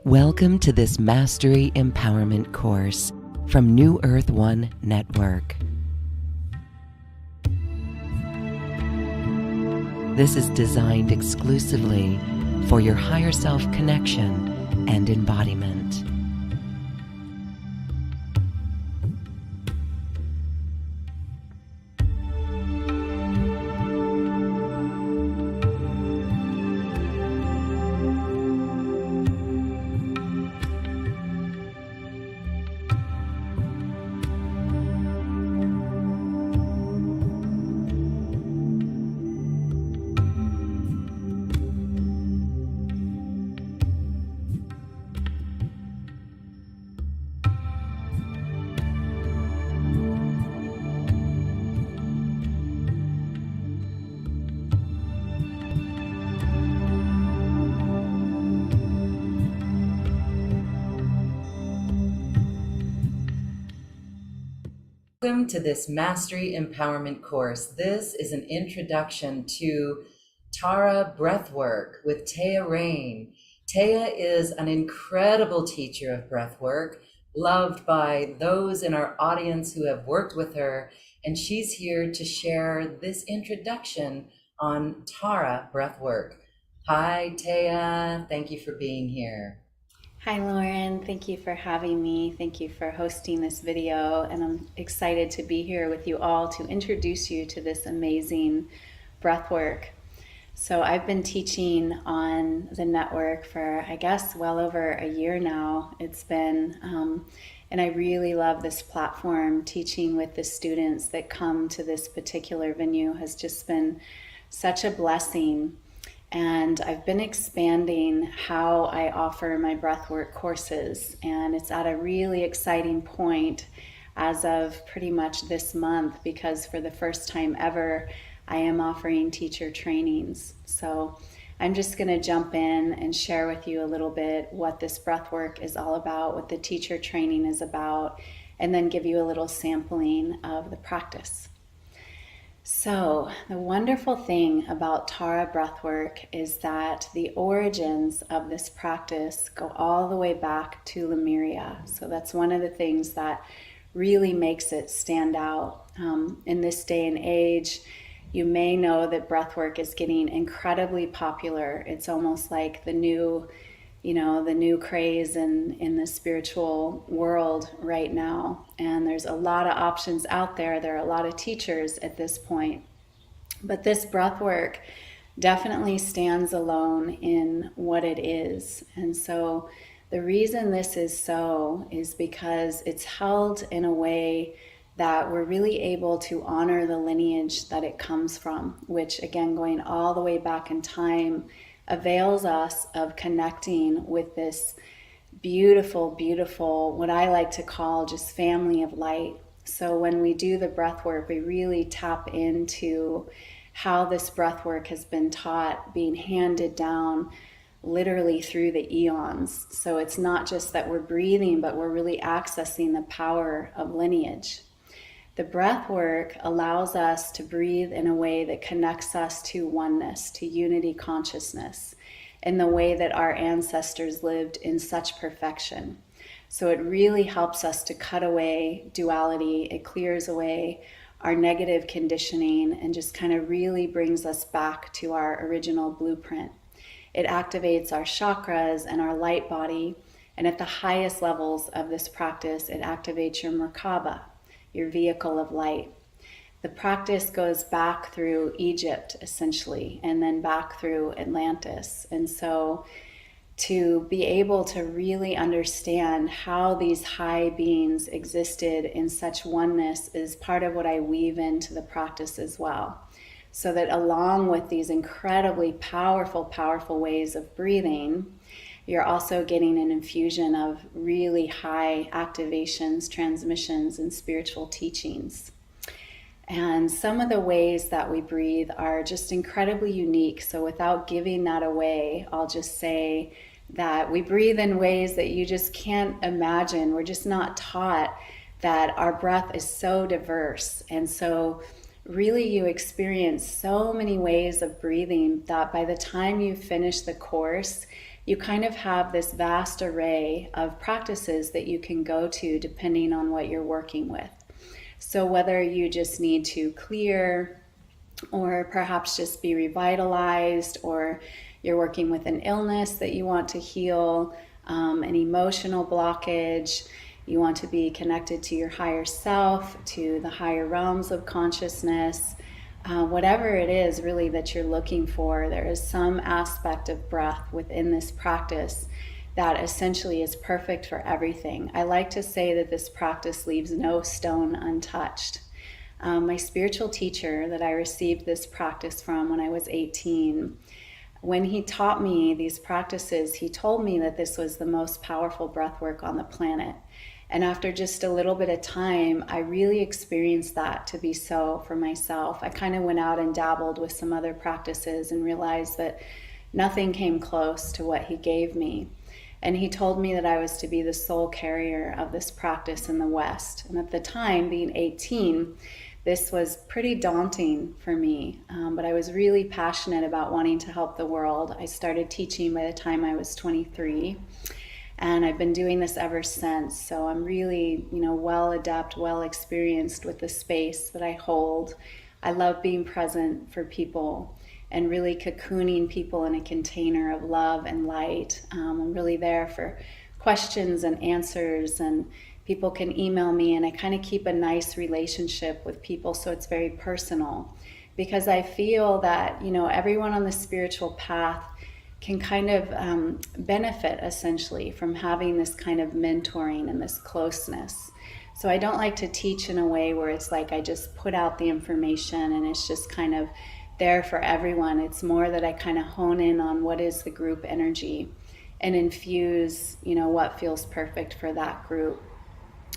Welcome to this Mastery Empowerment course from New Earth One Network. This is designed exclusively for your higher self connection and embodiment. Welcome to this Mastery Empowerment course. This is an introduction to Tara Breathwork with Taya Raine. Taya is an incredible teacher of breathwork, loved by those in our audience who have worked with her, and she's here to share this introduction on Tara Breathwork. Hi, Taya. Thank you for being here. Hi, Lauren. Thank you for having me. Thank you for hosting this video. And I'm excited to be here with you all to introduce you to this amazing breathwork. So I've been teaching on the network for, I guess, well over a year now. It's been, and I really love this platform. Teaching with the students that come to this particular venue has just been such a blessing. And I've been expanding how I offer my breathwork courses, and it's at a really exciting point as of pretty much this month, because for the first time ever, I am offering teacher trainings. So I'm just going to jump in and share with you a little bit what this breathwork is all about, what the teacher training is about, and then give you a little sampling of the practice. So the wonderful thing about Tara Breathwork is that the origins of this practice go all the way back to Lemuria. So that's one of the things that really makes it stand out. In this day and age, you may know that breathwork is getting incredibly popular. It's almost like the new craze in the spiritual world right now. And there's a lot of options out there. There are a lot of teachers at this point. But this breathwork definitely stands alone in what it is. And so the reason this is so is because it's held in a way that we're really able to honor the lineage that it comes from, which, again, going all the way back in time, avails us of connecting with this beautiful, beautiful, what I like to call just family of light. So when we do the breath work, we really tap into how this breath work has been taught, being handed down literally through the eons. So it's not just that we're breathing, but we're really accessing the power of lineage. The breath work allows us to breathe in a way that connects us to oneness, to unity consciousness, in the way that our ancestors lived in such perfection. So it really helps us to cut away duality. It clears away our negative conditioning and just kind of really brings us back to our original blueprint. It activates our chakras and our light body. And at the highest levels of this practice, it activates your Merkaba, your vehicle of light. The practice goes back through Egypt, essentially, and then back through Atlantis. And so to be able to really understand how these high beings existed in such oneness is part of what I weave into the practice as well. So that along with these incredibly powerful, powerful ways of breathing, you're also getting an infusion of really high activations, transmissions, and spiritual teachings. And some of the ways that we breathe are just incredibly unique. So without giving that away, I'll just say that we breathe in ways that you just can't imagine. We're just not taught that our breath is so diverse. And so really you experience so many ways of breathing that by the time you finish the course, you kind of have this vast array of practices that you can go to depending on what you're working with. So whether you just need to clear, or perhaps just be revitalized, or you're working with an illness that you want to heal, an emotional blockage, you want to be connected to your higher self, to the higher realms of consciousness, whatever it is really that you're looking for, there is some aspect of breath within this practice that essentially is perfect for everything. I like to say that this practice leaves no stone untouched. My spiritual teacher that I received this practice from when I was 18, when he taught me these practices, he told me that this was the most powerful breath work on the planet. And after just a little bit of time, I really experienced that to be so for myself. I kind of went out and dabbled with some other practices and realized that nothing came close to what he gave me. And he told me that I was to be the sole carrier of this practice in the West. And at the time, being 18, this was pretty daunting for me, but I was really passionate about wanting to help the world. I started teaching by the time I was 23, and I've been doing this ever since. So I'm really, well adept, well experienced with the space that I hold. I love being present for people and really cocooning people in a container of love and light. I'm really there for questions and answers, and people can email me, and I kind of keep a nice relationship with people, so it's very personal, because I feel that everyone on the spiritual path can kind of benefit essentially from having this kind of mentoring and this closeness. So I don't like to teach in a way where it's like I just put out the information and it's just kind of there for everyone. It's more that I kind of hone in on what is the group energy and infuse what feels perfect for that group.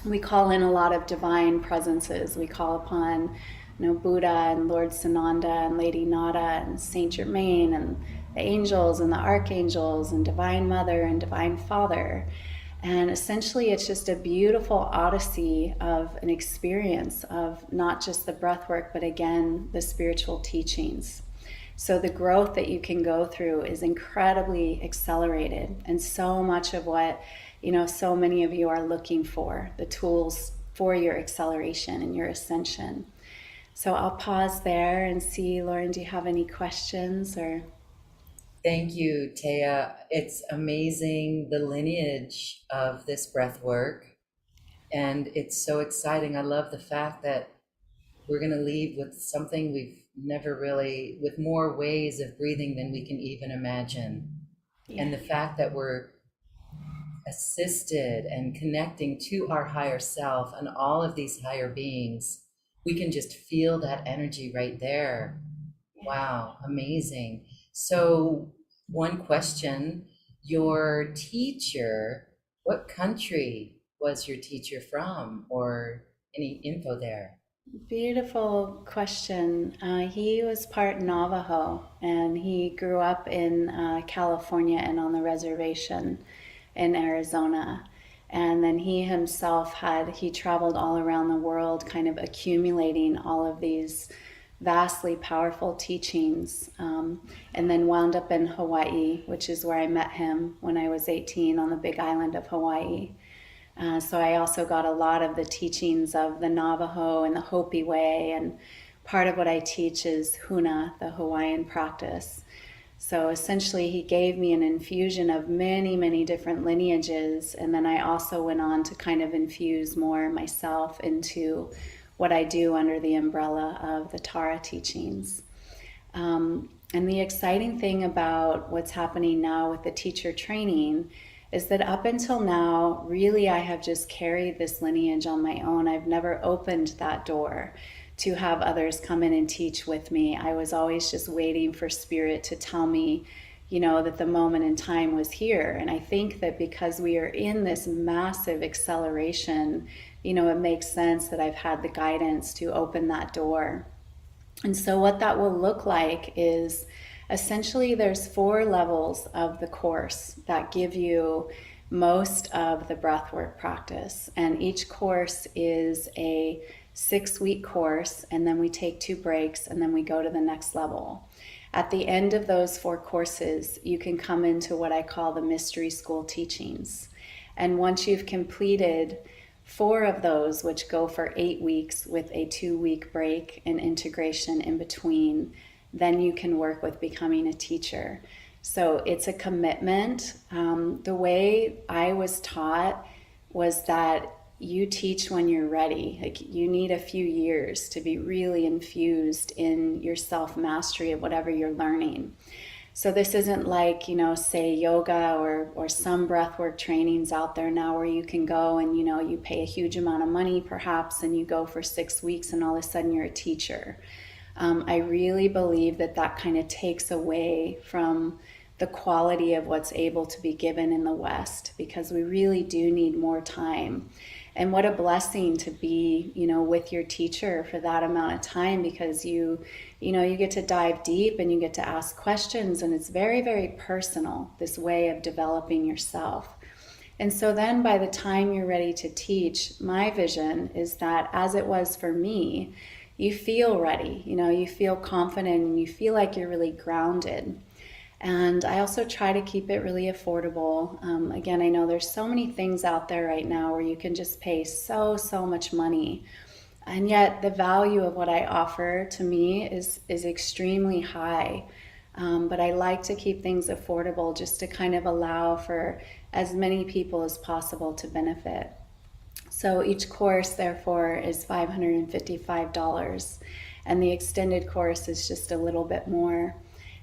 We call in a lot of divine presences. We call upon Buddha and Lord Sananda and Lady Nada and Saint Germain and the angels and the archangels and Divine Mother and Divine Father. And essentially it's just a beautiful odyssey of an experience of not just the breath work, but again, the spiritual teachings. So the growth that you can go through is incredibly accelerated, and so much of what so many of you are looking for, the tools for your acceleration and your ascension. So I'll pause there and see, Lauren, do you have any questions or? Thank you, Taya. It's amazing the lineage of this breath work, and it's so exciting. I love the fact that we're going to leave with something we've never really, with more ways of breathing than we can even imagine. Yeah. And the fact that we're assisted and connecting to our higher self and all of these higher beings, we can just feel that energy right there. Wow, amazing. So, one question, your teacher, what country was your teacher from, or any info there? Beautiful question. He was part Navajo, and he grew up in California and on the reservation in Arizona. And then he himself he traveled all around the world, kind of accumulating all of these vastly powerful teachings, and then wound up in Hawaii, which is where I met him when I was 18 on the big island of Hawaii. So I also got a lot of the teachings of the Navajo and the Hopi way, and part of what I teach is Huna, the Hawaiian practice. So essentially he gave me an infusion of many, many different lineages, and then I also went on to kind of infuse more myself into what I do under the umbrella of the Tara teachings. And the exciting thing about what's happening now with the teacher training is that up until now, really I have just carried this lineage on my own. I've never opened that door to have others come in and teach with me. I was always just waiting for Spirit to tell me, that the moment in time was here. And I think that because we are in this massive acceleration, it makes sense that I've had the guidance to open that door. And so what that will look like is essentially there's 4 levels of the course that give you most of the breathwork practice. And each course is a 6-week course, and then we take 2 breaks, and then we go to the next level. At the end of those 4 courses, you can come into what I call the mystery school teachings. And once you've completed 4 of those, which go for 8 weeks with a 2-week break and integration in between, then you can work with becoming a teacher. So it's a commitment. The way I was taught was that you teach when you're ready. Like, you need a few years to be really infused in your self-mastery of whatever you're learning. So this isn't like, say yoga or some breathwork trainings out there now where you can go and, you pay a huge amount of money perhaps, and you go for 6 weeks and all of a sudden you're a teacher. I really believe that kind of takes away from the quality of what's able to be given in the West, because we really do need more time. And what a blessing to be, with your teacher for that amount of time, because you get to dive deep and you get to ask questions, and it's very, very personal, this way of developing yourself. And so then by the time you're ready to teach, my vision is that, as it was for me, you feel ready, you feel confident, and you feel like you're really grounded. And I also try to keep it really affordable. Again, I know there's so many things out there right now where you can just pay so much money. And yet the value of what I offer to me is extremely high. But I like to keep things affordable just to kind of allow for as many people as possible to benefit. So each course, therefore, is $555, and the extended course is just a little bit more.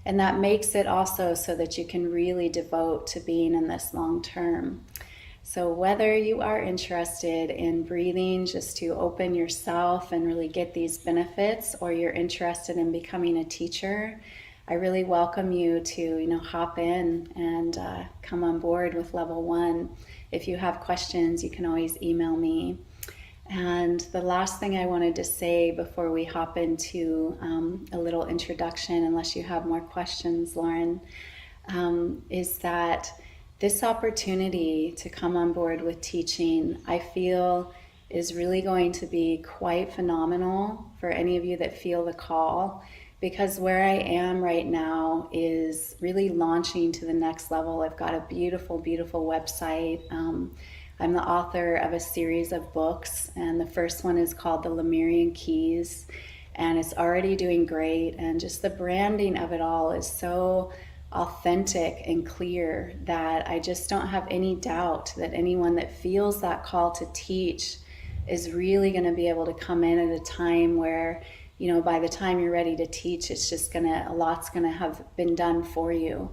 And that makes it also so that you can really devote to being in this long term. So whether you are interested in breathing just to open yourself and really get these benefits, or you're interested in becoming a teacher, I really welcome you to, hop in and come on board with level 1. If you have questions, you can always email me. And the last thing I wanted to say before we hop into a little introduction, unless you have more questions, Lauren, is that this opportunity to come on board with teaching, I feel, is really going to be quite phenomenal for any of you that feel the call, because where I am right now is really launching to the next level. I've got a beautiful, beautiful website. I'm the author of a series of books, and the first one is called The Lemurian Keys, and it's already doing great. And just the branding of it all is so authentic and clear that I just don't have any doubt that anyone that feels that call to teach is really going to be able to come in at a time where, by the time you're ready to teach, it's just a lot's gonna have been done for you.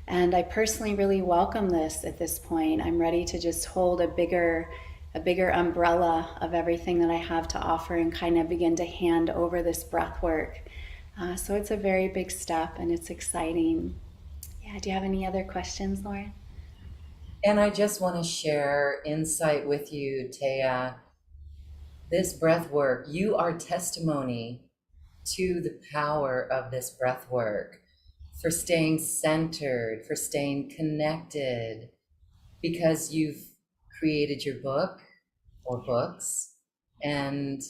And I personally really welcome this at this point. I'm ready to just hold a bigger umbrella of everything that I have to offer and kind of begin to hand over this breath work. So it's a very big step, and it's exciting. Yeah, do you have any other questions, Lauren? And I just want to share insight with you, Taya. This breath work, you are testimony to the power of this breath work, for staying centered, for staying connected, because you've created your book or books and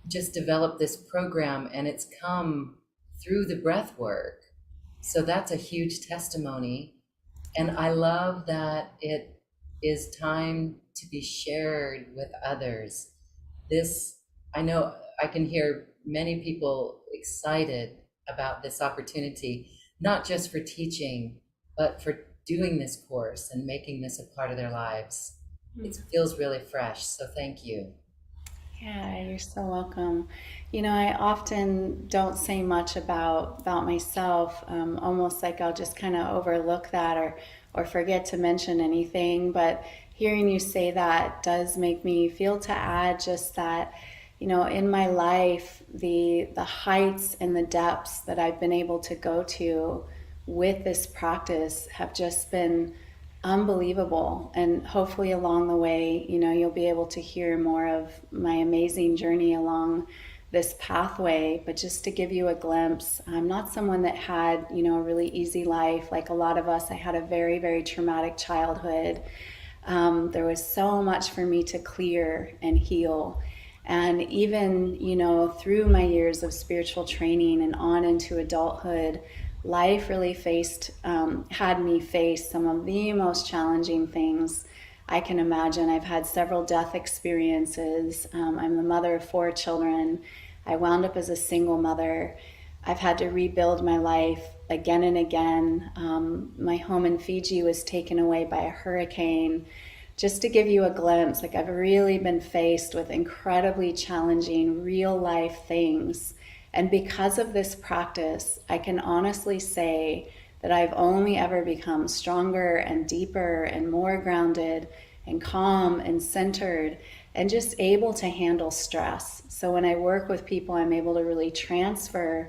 just developed this program, and it's come through the breath work. So that's a huge testimony. And I love that it is time to be shared with others. This, I know I can hear many people excited about this opportunity, not just for teaching, but for doing this course and making this a part of their lives. It feels really fresh, so thank you. Yeah, you're so welcome. I often don't say much about myself, almost like I'll just kind of overlook that or forget to mention anything. But hearing you say that does make me feel to add just that, in my life, the heights and the depths that I've been able to go to with this practice have just been unbelievable. And hopefully along the way, you'll be able to hear more of my amazing journey along this pathway, but just to give you a glimpse, I'm not someone that had, a really easy life. Like a lot of us, I had a very, very traumatic childhood. There was so much for me to clear and heal. And even, through my years of spiritual training and on into adulthood, life really had me face some of the most challenging things I can imagine. I've had several death experiences. I'm the mother of 4 children. I wound up as a single mother. I've had to rebuild my life again and again. My home in Fiji was taken away by a hurricane. Just to give you a glimpse, like I've really been faced with incredibly challenging real life things. And because of this practice, I can honestly say that I've only ever become stronger and deeper and more grounded and calm and centered and just able to handle stress. So when I work with people, I'm able to really transfer.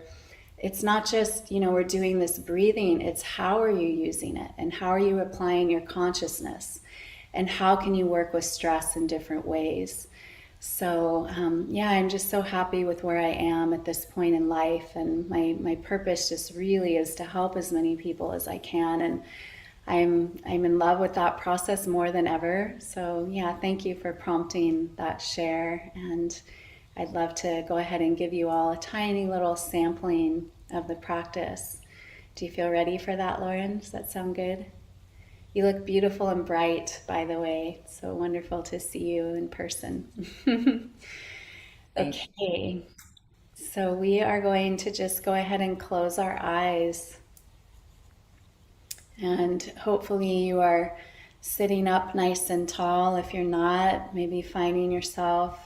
It's not just, we're doing this breathing, it's how are you using it and how are you applying your consciousness and how can you work with stress in different ways. So I'm just so happy with where I am at this point in life, and my purpose just really is to help as many people as I can, and I'm in love with that process more than ever. So thank you for prompting that share, and I'd love to go ahead and give you all a tiny little sampling of the practice. Do you feel ready for that, Lauren? Does that sound good? You look beautiful and bright, by the way. It's so wonderful to see you in person. Okay, so we are going to just go ahead and close our eyes. And hopefully you are sitting up nice and tall. If you're not, maybe finding yourself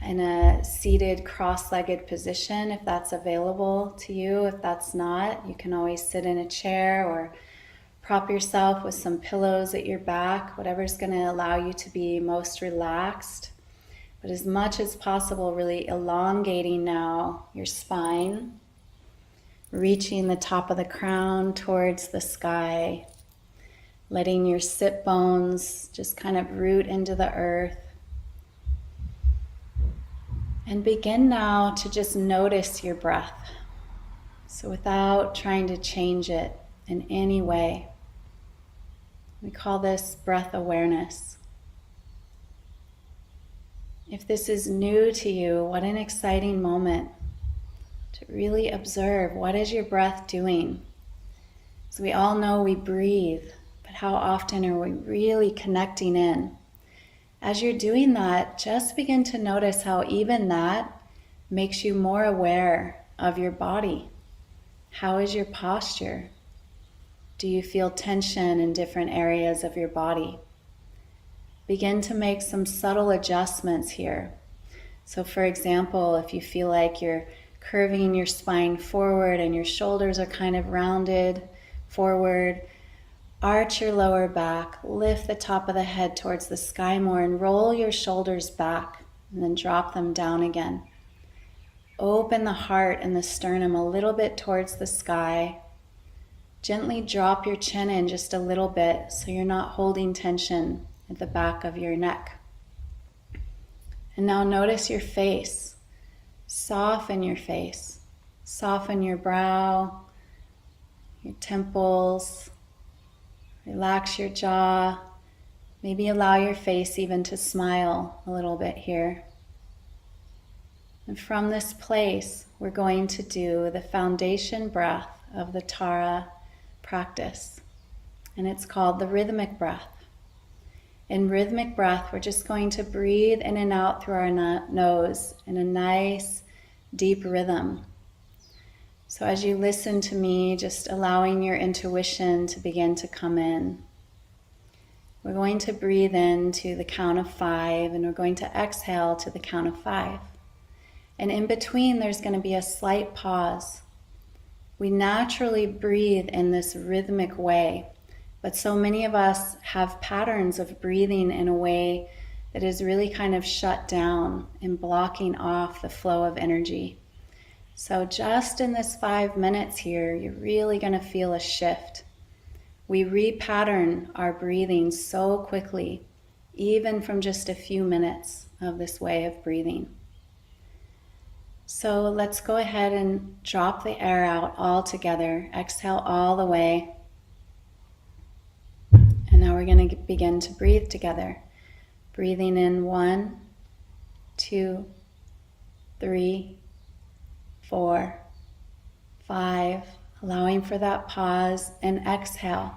in a seated cross-legged position if that's available to you. If that's not, you can always sit in a chair or prop yourself with some pillows at your back, whatever's going to allow you to be most relaxed. But as much as possible, really elongating now your spine, reaching the top of the crown towards the sky, letting your sit bones just kind of root into the earth. And begin now to just notice your breath. So without trying to change it in any way. We call this breath awareness. If this is new to you, what an exciting moment to really observe what is your breath doing. So we all know we breathe, but how often are we really connecting in? As you're doing that, just begin to notice how even that makes you more aware of your body. How is your posture? Do you feel tension in different areas of your body? Begin to make some subtle adjustments here. So for example, if you feel like you're curving your spine forward and your shoulders are kind of rounded forward, arch your lower back, lift the top of the head towards the sky more, and roll your shoulders back and then drop them down again. Open the heart and the sternum a little bit towards the sky. Gently drop your chin in just a little bit so you're not holding tension at the back of your neck. And now notice your face. Soften your face. Soften your brow, your temples. Relax your jaw. Maybe allow your face even to smile a little bit here. And from this place, we're going to do the foundation breath of the Tara practice. And it's called the rhythmic breath. In rhythmic breath, we're just going to breathe in and out through our nose in a nice, deep rhythm. So as you listen to me, just allowing your intuition to begin to come in. We're going to breathe in to the count of 5, and we're going to exhale to the count of 5. And in between, there's going to be a slight pause. We naturally breathe in this rhythmic way, but so many of us have patterns of breathing in a way that is really kind of shut down and blocking off the flow of energy. So just in this 5 minutes here, you're really going to feel a shift. We repattern our breathing so quickly, even from just a few minutes of this way of breathing. So let's go ahead and drop the air out all together. Exhale all the way. And now we're going to begin to breathe together. Breathing in 1, 2, 3, 4, 5. Allowing for that pause, and exhale.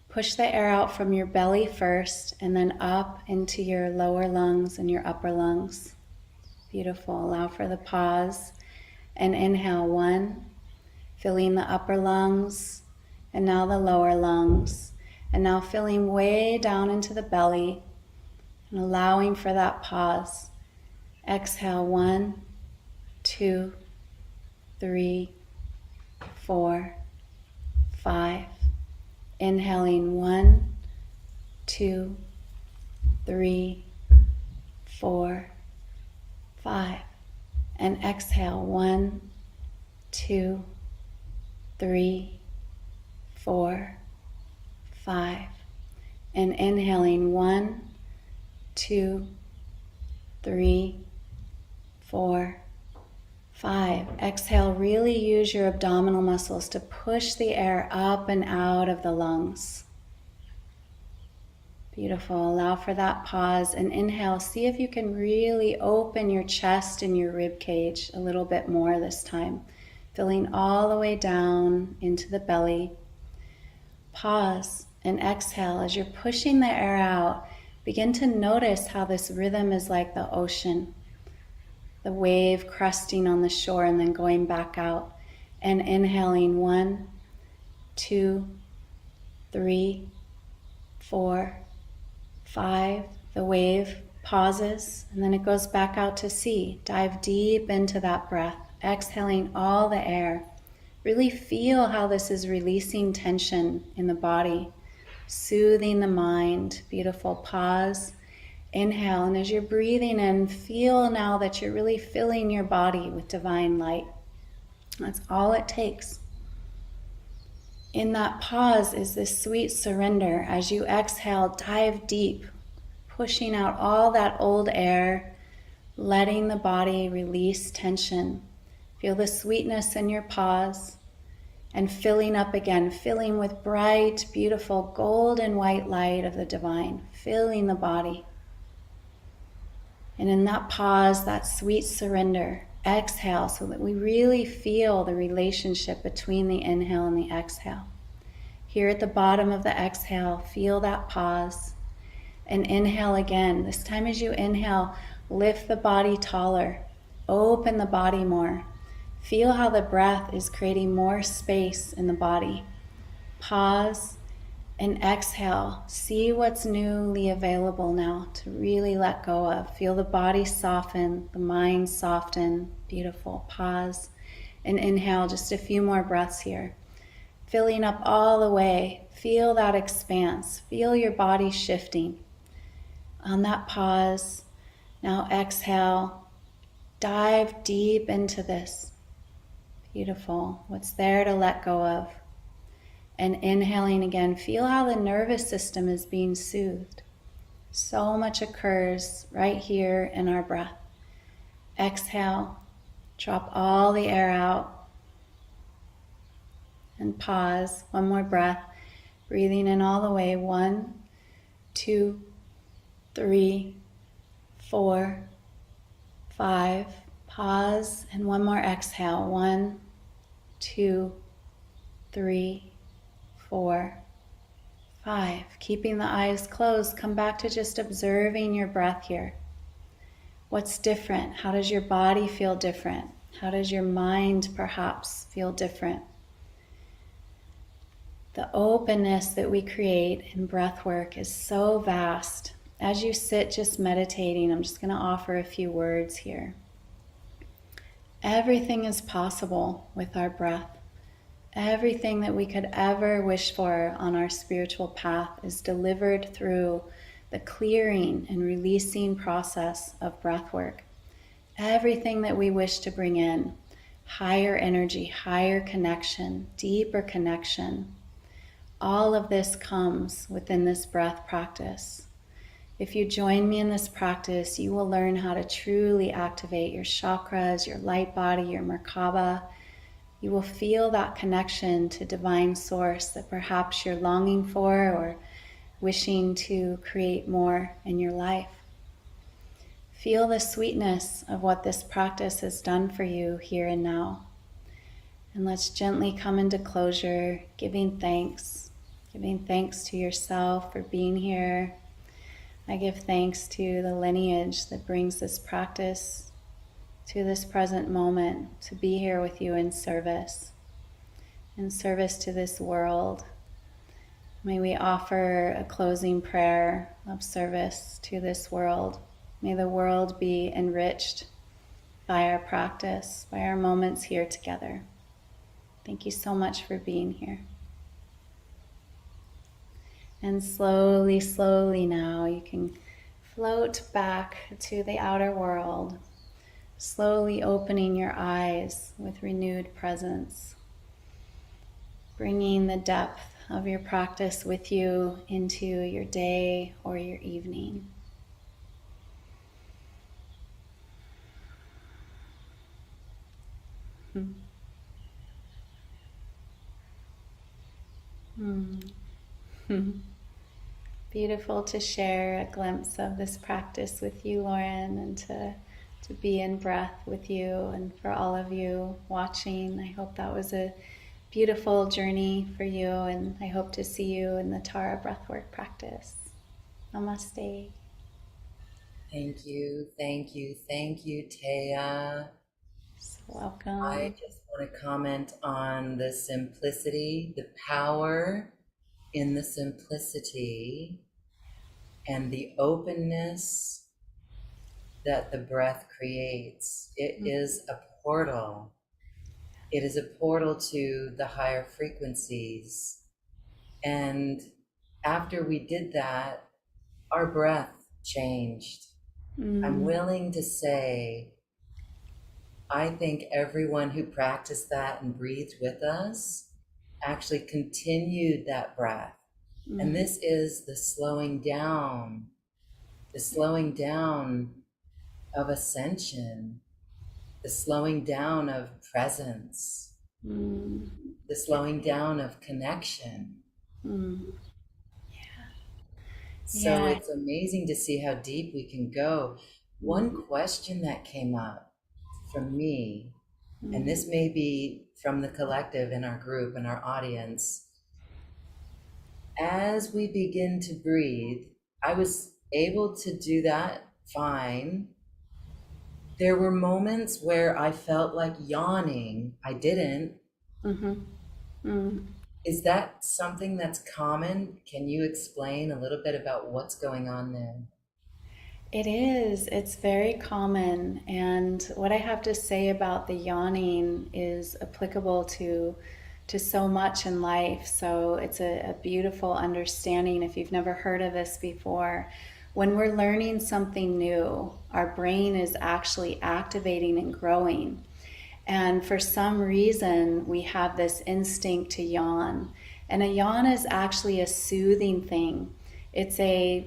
Push the air out from your belly first and then up into your lower lungs and your upper lungs. Beautiful. Allow for the pause and inhale 1, filling the upper lungs and now the lower lungs, and now filling way down into the belly and allowing for that pause. Exhale 1, 2, 3, 4, 5. Inhaling 1, 2, 3, 4, 5. And exhale 1, 2, 3, 4, 5. And inhaling 1, 2, 3, 4, 5. Exhale, really use your abdominal muscles to push the air up and out of the lungs. Beautiful. Allow for that pause and inhale. See if you can really open your chest and your rib cage a little bit more this time. Filling all the way down into the belly. Pause and exhale. As you're pushing the air out, begin to notice how this rhythm is like the ocean. The wave cresting on the shore and then going back out. And inhaling 1, 2, 3, 4, 5. The wave pauses and then it goes back out to sea. Dive deep into that breath, exhaling all the air. Really feel how this is releasing tension in the body, soothing the mind. Beautiful. Pause. Inhale, and as you're breathing in, feel now that you're really filling your body with divine light. That's all it takes. In that pause is this sweet surrender. As you exhale, dive deep, pushing out all that old air, letting the body release tension. Feel the sweetness in your pause, and filling up again, filling with bright, beautiful golden white light of the divine, filling the body. And in that pause, that sweet surrender, exhale so that we really feel the relationship between the inhale and the exhale. Here at the bottom of the exhale, feel that pause. And inhale again. This time as you inhale, lift the body taller, open the body more. Feel how the breath is creating more space in the body. Pause. And exhale, see what's newly available now to really let go of. Feel the body soften, the mind soften. Beautiful. Pause and inhale just a few more breaths here. Filling up all the way. Feel that expanse. Feel your body shifting. On that pause, now exhale. Dive deep into this. Beautiful. What's there to let go of? And inhaling again, feel how the nervous system is being soothed. So much occurs right here in our breath. Exhale, drop all the air out. And pause, one more breath. Breathing in all the way, 1, 2, 3, 4, 5. Pause, and one more exhale, 1, 2, 3, 4, 5. Keeping the eyes closed, come back to just observing your breath here. What's different? How does your body feel different? How does your mind perhaps feel different? The openness that we create in breath work is so vast. As you sit just meditating, I'm just going to offer a few words here. Everything is possible with our breath. Everything that we could ever wish for on our spiritual path is delivered through the clearing and releasing process of breath work. Everything that we wish to bring in, higher energy, higher connection, deeper connection, all of this comes within this breath practice. If you join me in this practice, you will learn how to truly activate your chakras, your light body, your Merkaba. You will feel that connection to divine source that perhaps you're longing for or wishing to create more in your life. Feel the sweetness of what this practice has done for you here and now. And let's gently come into closure, giving thanks to yourself for being here. I give thanks to the lineage that brings this practice to this present moment, to be here with you in service to this world. May we offer a closing prayer of service to this world. May the world be enriched by our practice, by our moments here together. Thank you so much for being here. And slowly, slowly now, you can float back to the outer world, slowly opening your eyes with renewed presence, bringing the depth of your practice with you into your day or your evening. Beautiful to share a glimpse of this practice with you, Lauren, and to be in breath with you, and for all of you watching. I hope that was a beautiful journey for you, and I hope to see you in the Tara Breathwork practice. Namaste. Thank you, thank you, thank you, Taya. So welcome. I just want to comment on the simplicity, the power in the simplicity, and the openness that the breath creates. It is a portal. It is a portal to the higher frequencies. And after we did that, our breath changed. I'm willing to say, I think everyone who practiced that and breathed with us actually continued that breath. And this is the slowing down of ascension, the slowing down of presence, the slowing down of connection. So it's amazing to see how deep we can go. One question that came up from me, and this may be from the collective in our group and our audience, as we begin to breathe, I was able to do that fine. There were moments where I felt like yawning. I didn't. Is that something that's common? Can you explain a little bit about what's going on there? It is. It's very common. And what I have to say about the yawning is applicable to so much in life. So it's a beautiful understanding if you've never heard of this before. When we're learning something new, our brain is actually activating and growing. And for some reason, we have this instinct to yawn. And a yawn is actually a soothing thing. It's a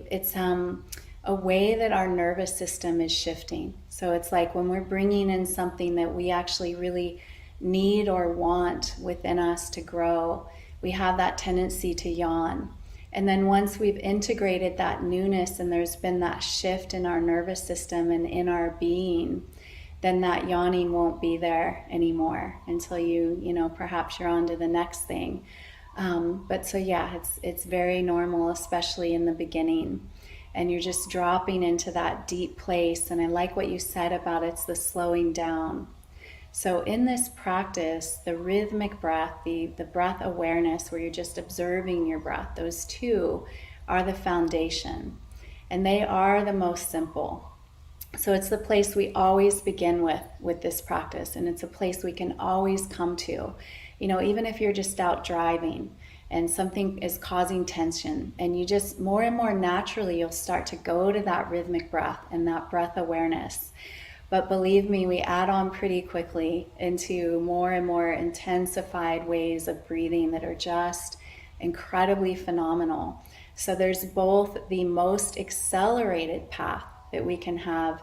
way that our nervous system is shifting. So it's like when we're bringing in something that we actually really need or want within us to grow, we have that tendency to yawn. And then once we've integrated that newness and there's been that shift in our nervous system and in our being, then that yawning won't be there anymore until perhaps you're on to the next thing. But so yeah, it's very normal, especially in the beginning. And you're just dropping into that deep place. And I like what you said about it's the slowing down. So in this practice, the rhythmic breath, the breath awareness, where you're just observing your breath, those two are the foundation. And they are the most simple. So it's the place we always begin with this practice. And it's a place we can always come to. Even if you're just out driving and something is causing tension, and you just more and more naturally, you'll start to go to that rhythmic breath and that breath awareness. But believe me, we add on pretty quickly into more and more intensified ways of breathing that are just incredibly phenomenal. So there's both the most accelerated path that we can have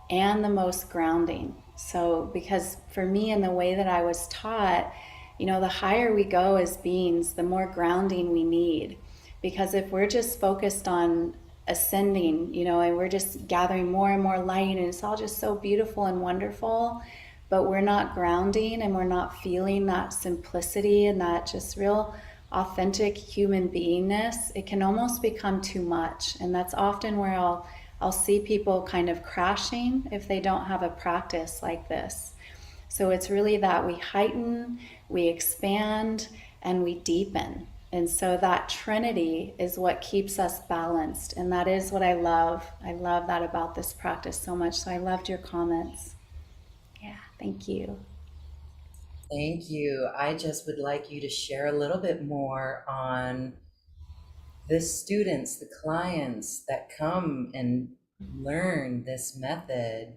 and the most grounding. So, because for me, in the way that I was taught, the higher we go as beings, the more grounding we need. Because if we're just focused on ascending, and we're just gathering more and more light, and it's all just so beautiful and wonderful, but we're not grounding and we're not feeling that simplicity and that just real authentic human beingness, it can almost become too much. And that's often where I'll see people kind of crashing if they don't have a practice like this. So it's really that we heighten, we expand, and we deepen. And so that trinity is what keeps us balanced. And that is what I love. I love that about this practice so much. So I loved your comments. Yeah, thank you. Thank you. I just would like you to share a little bit more on the students, the clients that come and learn this method.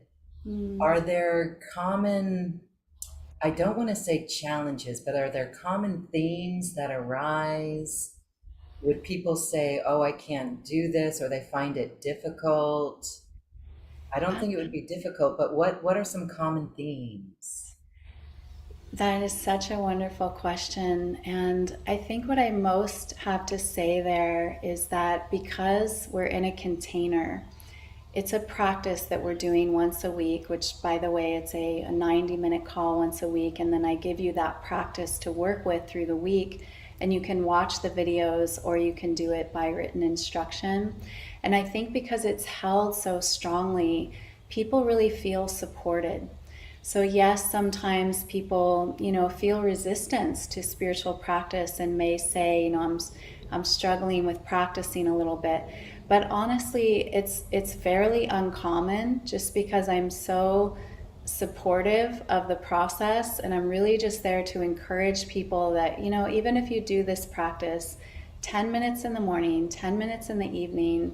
Mm. Are there common, I don't want to say challenges, but are there common themes that arise? Would people say, oh, I can't do this, or they find it difficult? I don't think it would be difficult, but what are some common themes? That is such a wonderful question. And I think what I most have to say there is that because we're in a container, it's a practice that we're doing once a week, which, by the way, it's a 90-minute call once a week. And then I give you that practice to work with through the week. And you can watch the videos or you can do it by written instruction. And I think because it's held so strongly, people really feel supported. So yes, sometimes people, feel resistance to spiritual practice and may say, I'm struggling with practicing a little bit. But honestly, it's fairly uncommon just because I'm so supportive of the process and I'm really just there to encourage people that, even if you do this practice 10 minutes in the morning, 10 minutes in the evening,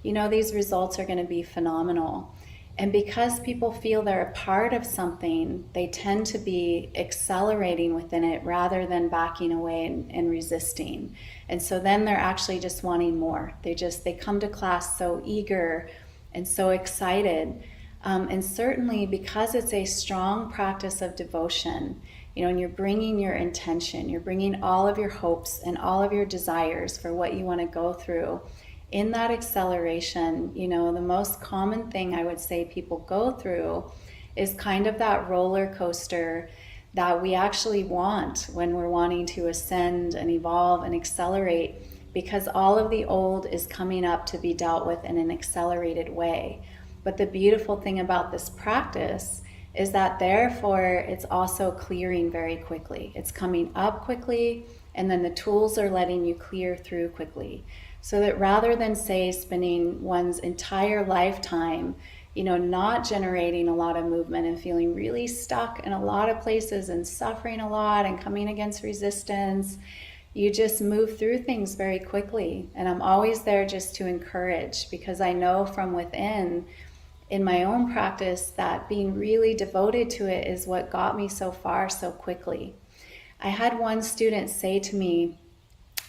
these results are going to be phenomenal. And because people feel they're a part of something, they tend to be accelerating within it rather than backing away and resisting. And so then they're actually just wanting more. They come to class so eager and so excited. And certainly because it's a strong practice of devotion, and you're bringing your intention, you're bringing all of your hopes and all of your desires for what you want to go through in that acceleration. The most common thing I would say people go through is kind of that roller coaster that we actually want when we're wanting to ascend and evolve and accelerate, because all of the old is coming up to be dealt with in an accelerated way. But the beautiful thing about this practice is that therefore it's also clearing very quickly. It's coming up quickly, and then the tools are letting you clear through quickly. So that rather than, say, spending one's entire lifetime, not generating a lot of movement and feeling really stuck in a lot of places and suffering a lot and coming against resistance, you just move through things very quickly. And I'm always there just to encourage, because I know from within, in my own practice, that being really devoted to it is what got me so far so quickly. I had one student say to me,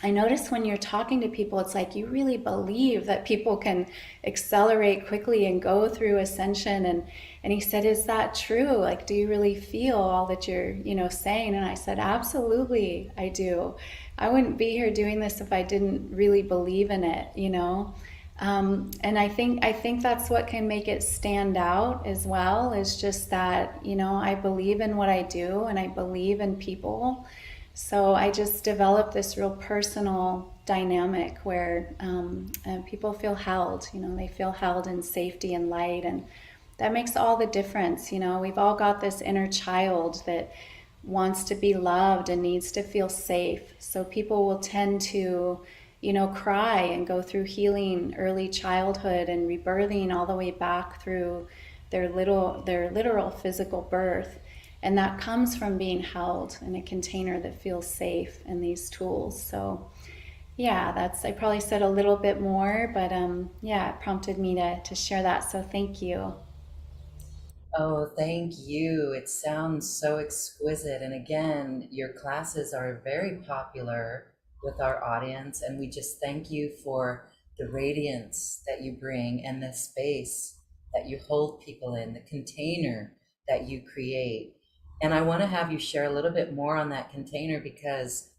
I notice when you're talking to people, it's like you really believe that people can accelerate quickly and go through ascension. And he said, is that true? Like, do you really feel all that you're, saying? And I said, absolutely, I do. I wouldn't be here doing this if I didn't really believe in it. And I think that's what can make it stand out as well, is just that, I believe in what I do and I believe in people. So I just developed this real personal dynamic where people feel held. They feel held in safety and light, and that makes all the difference. We've all got this inner child that wants to be loved and needs to feel safe. So people will tend to, cry and go through healing early childhood and rebirthing all the way back through their literal physical birth. And that comes from being held in a container that feels safe in these tools. So yeah, I probably said a little bit more, but yeah, it prompted me to share that. So thank you. Oh, thank you. It sounds so exquisite. And again, your classes are very popular. with our audience. And we just thank you for the radiance that you bring and the space that you hold people in, the container that you create. And I want to have you share a little bit more on that container, because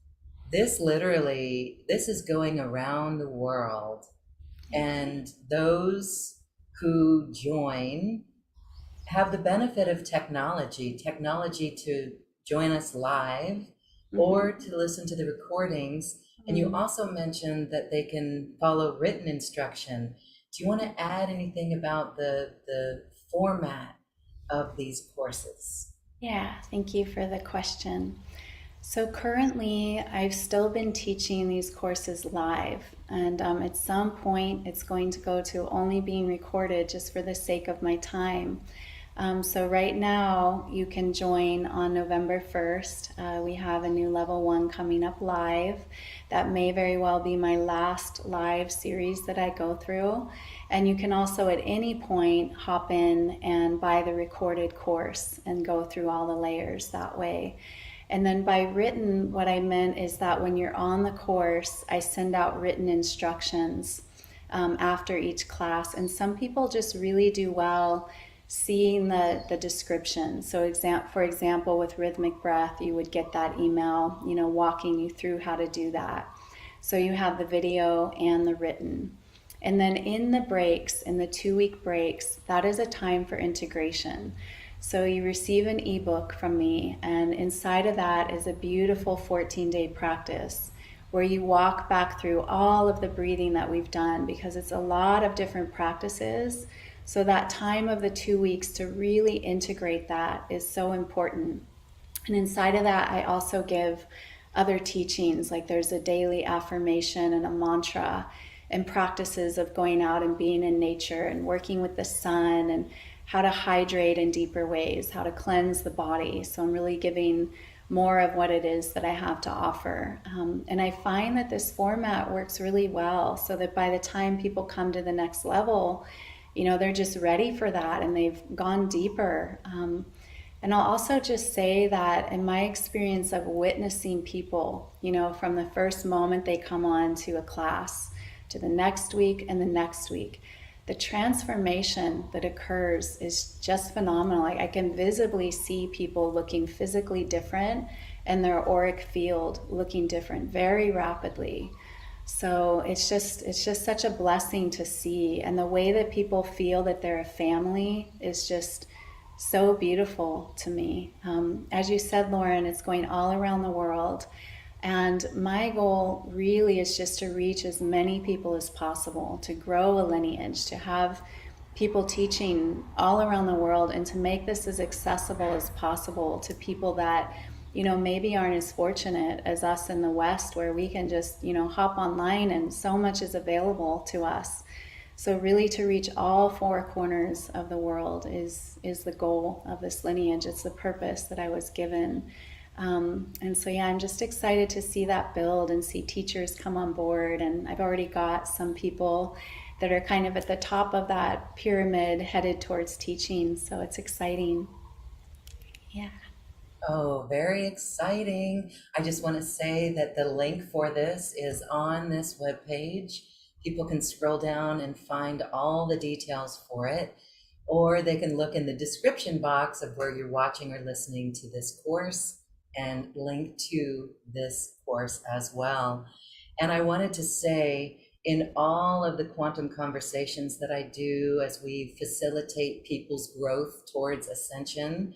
this is going around the world. And those who join have the benefit of technology to join us live or to listen to the recordings. And you also mentioned that they can follow written instruction. Do you want to add anything about the format of these courses? Yeah, thank you for the question. So currently, I've still been teaching these courses live, and at some point, it's going to go to only being recorded just for the sake of my time. So right now, you can join on November 1st. We have a new level 1 coming up live. That may very well be my last live series that I go through. And you can also at any point hop in and buy the recorded course and go through all the layers that way. And then by written, what I meant is that when you're on the course, I send out written instructions after each class. And some people just really do well seeing the description. So for example, with rhythmic breath, you would get that email, walking you through how to do that. So you have the video and the written. And then in the breaks, in the 2-week breaks, that is a time for integration. So you receive an ebook from me, and inside of that is a beautiful 14-day practice where you walk back through all of the breathing that we've done, because it's a lot of different practices. So that time of the 2 weeks to really integrate that is so important. And inside of that, I also give other teachings, like there's a daily affirmation and a mantra and practices of going out and being in nature and working with the sun, and how to hydrate in deeper ways, how to cleanse the body. So I'm really giving more of what it is that I have to offer. And I find that this format works really well, so that by the time people come to the next level, they're just ready for that and they've gone deeper. And I'll also just say that in my experience of witnessing people, from the first moment they come on to a class to the next week and the next week, the transformation that occurs is just phenomenal. I can visibly see people looking physically different and their auric field looking different very rapidly. So it's just such a blessing to see. And the way that people feel that they're a family is just so beautiful to me. As you said, Lauren, it's going all around the world. And my goal really is just to reach as many people as possible, to grow a lineage, to have people teaching all around the world, and to make this as accessible as possible to people that, maybe aren't as fortunate as us in the West, where we can just, hop online and so much is available to us. So really to reach all 4 corners of the world is the goal of this lineage. It's the purpose that I was given. And so, yeah, I'm just excited to see that build and see teachers come on board. And I've already got some people that are kind of at the top of that pyramid headed towards teaching. So it's exciting. Yeah. Oh, very exciting. I just want to say that the link for this is on this webpage. People can scroll down and find all the details for it, or they can look in the description box of where you're watching or listening to this course and link to this course as well. And I wanted to say, in all of the quantum conversations that I do as we facilitate people's growth towards ascension,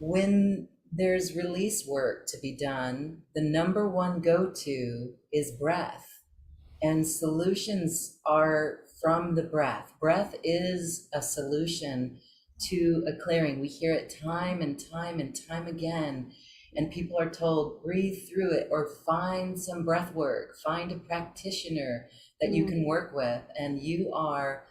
when there's release work to be done, the number one go-to is breath. And solutions are from the breath. Breath is a solution to a clearing. We hear it time and time and time again. And people are told, breathe through it, or find some breath work, find a practitioner that you can work with. And you are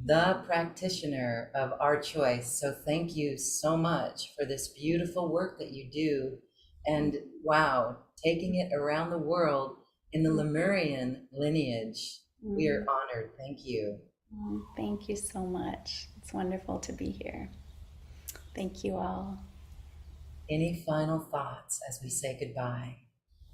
the practitioner of our choice. So thank you so much for this beautiful work that you do. And wow, taking it around the world in the Lemurian lineage. We are honored. Thank you. Thank you so much. It's wonderful to be here. Thank you all. Any final thoughts as we say goodbye?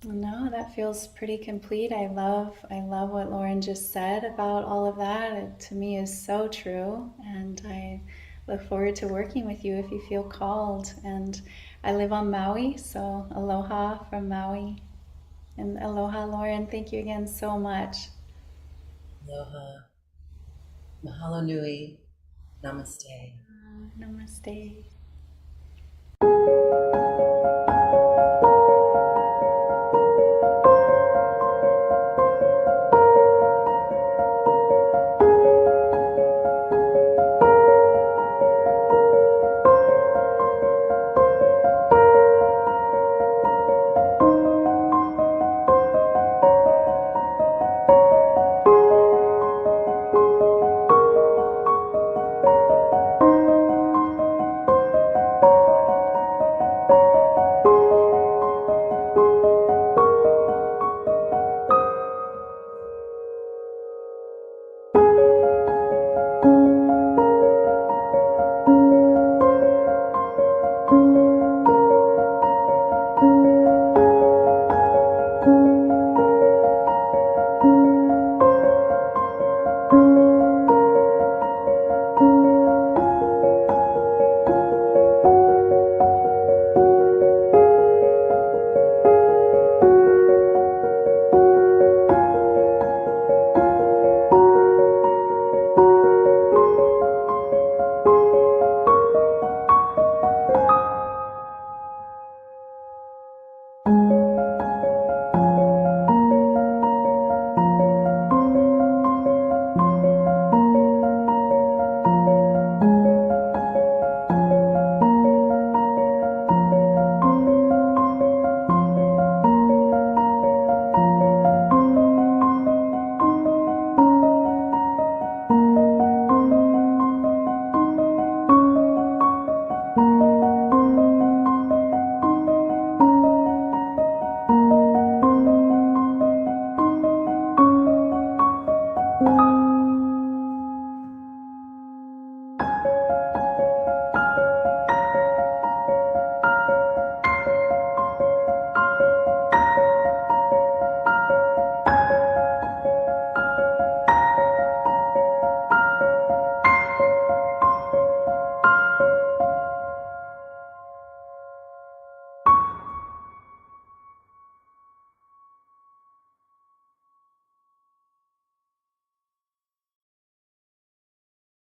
No, that feels pretty complete. I love what Lauren just said about all of that. It to me is so true, and I look forward to working with you if you feel called. And I live on Maui, so aloha from Maui. And aloha, Lauren. Thank you again so much. Aloha. Mahalo nui. Namaste. Namaste.